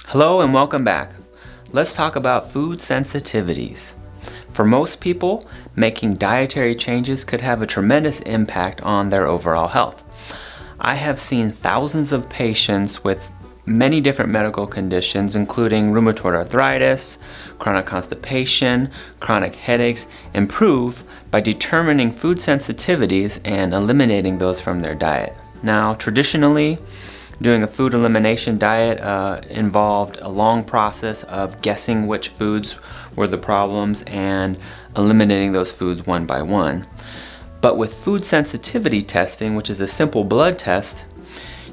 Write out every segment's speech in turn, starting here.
Hello and welcome back. Let's talk about food sensitivities. For most people, making dietary changes could have a tremendous impact on their overall health. I have seen thousands of patients with many different medical conditions, including rheumatoid arthritis, chronic constipation, chronic headaches, improve by determining food sensitivities and eliminating those from their diet. Now, traditionally, doing a food elimination diet involved a long process of guessing which foods were the problems and eliminating those foods one by one. But with food sensitivity testing, which is a simple blood test,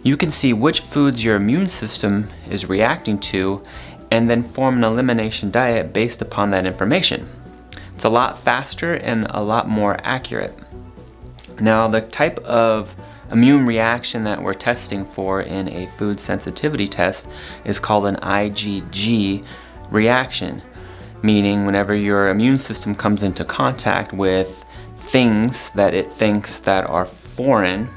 you can see which foods your immune system is reacting to and then form an elimination diet based upon that information. It's a lot faster and a lot more accurate. Now, the type of immune reaction that we're testing for in a food sensitivity test is called an Ige reaction, meaning whenever your immune system comes into contact with things that it thinks that are foreign,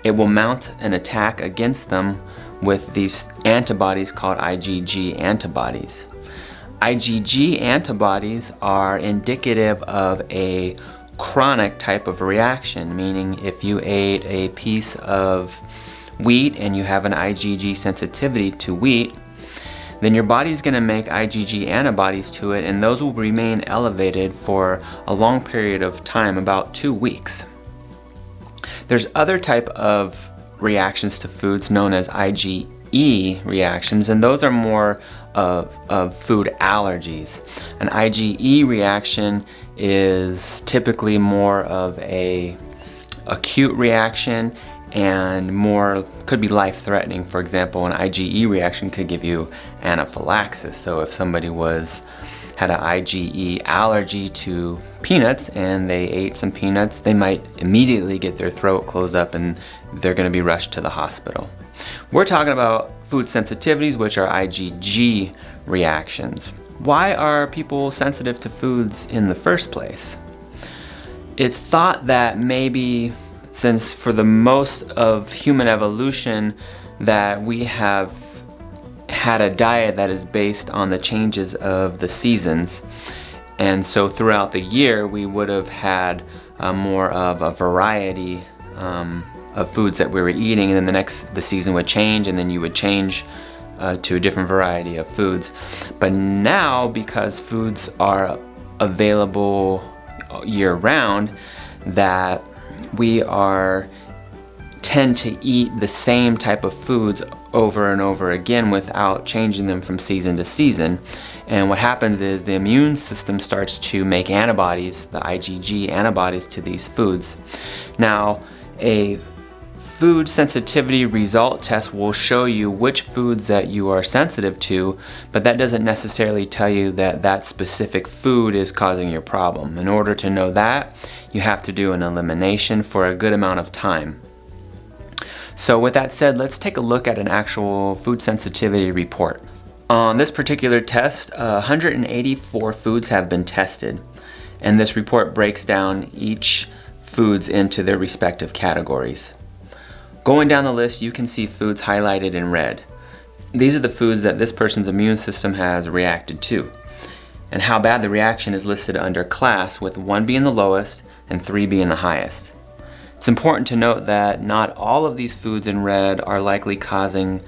it will mount an attack against them with these antibodies called Ige antibodies. Ige antibodies are indicative of a chronic type of reaction, meaning if you ate a piece of wheat and you have an Ige sensitivity to wheat, then your body's going to make Ige antibodies to it, and those will remain elevated for a long period of time, about 2 weeks. There's other type of reactions to foods known as Ige reactions, and those are more of food allergies. An Ige reaction is typically more of a acute reaction and more could be life-threatening. For example, an Ige reaction could give you anaphylaxis. So if somebody had an Ige allergy to peanuts and they ate some peanuts, they might immediately get their throat closed up and they're going to be rushed to the hospital. We're talking about food sensitivities, which are Ige reactions. Why are people sensitive to foods in the first place? It's thought that maybe since for the most of human evolution that we have had a diet that is based on the changes of the seasons, and so throughout the year we would have had more of a variety of foods that we were eating, and then the season would change and then you would change to a different variety of foods. But now, because foods are available year round, that we tend to eat the same type of foods over and over again without changing them from season to season. And what happens is the immune system starts to make antibodies, the Ige antibodies to these foods. Now, a food sensitivity result test will show you which foods that you are sensitive to, but that doesn't necessarily tell you that that specific food is causing your problem. In order to know that, you have to do an elimination for a good amount of time. So with that said, let's take a look at an actual food sensitivity report. On this particular test, 184 foods have been tested, and this report breaks down each foods into their respective categories. Going down the list, you can see foods highlighted in red. These are the foods that this person's immune system has reacted to. And how bad the reaction is listed under class, with 1 being the lowest and 3 being the highest. It's important to note that not all of these foods in red are likely causing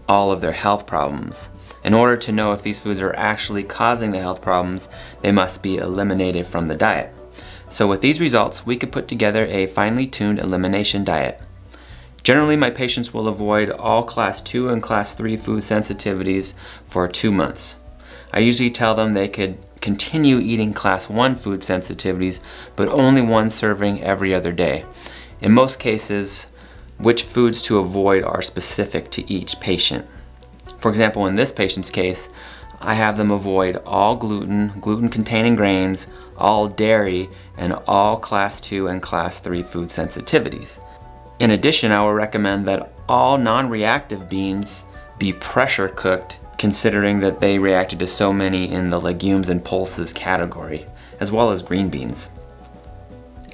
all of their health problems. In order to know if these foods are actually causing the health problems, they must be eliminated from the diet. So with these results, we could put together a finely tuned elimination diet. Generally, my patients will avoid all Class 2 and Class 3 food sensitivities for 2 months. I usually tell them they could continue eating Class 1 food sensitivities, but only 1 serving every other day. In most cases, which foods to avoid are specific to each patient. For example, in this patient's case, I have them avoid all gluten, gluten-containing grains, all dairy, and all Class 2 and Class 3 food sensitivities. In addition, I will recommend that all non-reactive beans be pressure cooked, considering that they reacted to so many in the legumes and pulses category, as well as green beans.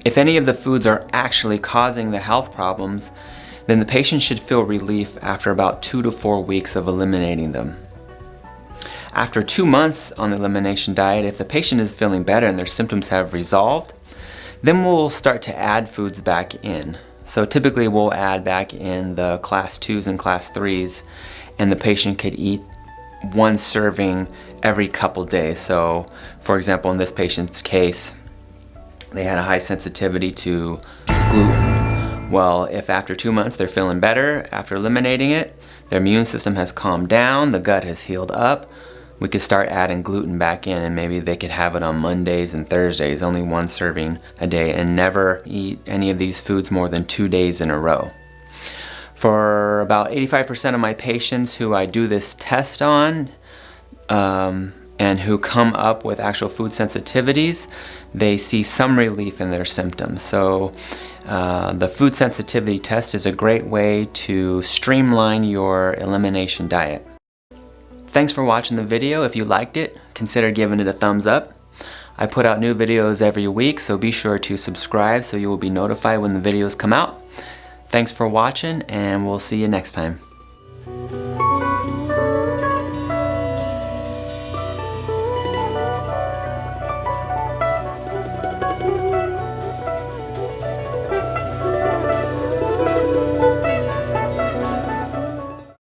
If any of the foods are actually causing the health problems, then the patient should feel relief after about 2 to 4 weeks of eliminating them. After 2 months on the elimination diet, if the patient is feeling better and their symptoms have resolved, then we'll start to add foods back in. So typically we'll add back in the class 2s and class 3s, and the patient could eat 1 serving every couple days. So for example, in this patient's case, they had a high sensitivity to gluten. Well, if after 2 months they're feeling better after eliminating it, their immune system has calmed down, the gut has healed up, we could start adding gluten back in, and maybe they could have it on Mondays and Thursdays, only 1 serving a day, and never eat any of these foods more than 2 days in a row. For about 85% of my patients who I do this test on, and who come up with actual food sensitivities, they see some relief in their symptoms. So the food sensitivity test is a great way to streamline your elimination diet. Thanks for watching the video. If you liked it, consider giving it a thumbs up. I put out new videos every week, so be sure to subscribe so you will be notified when the videos come out. Thanks for watching, and we'll see you next time.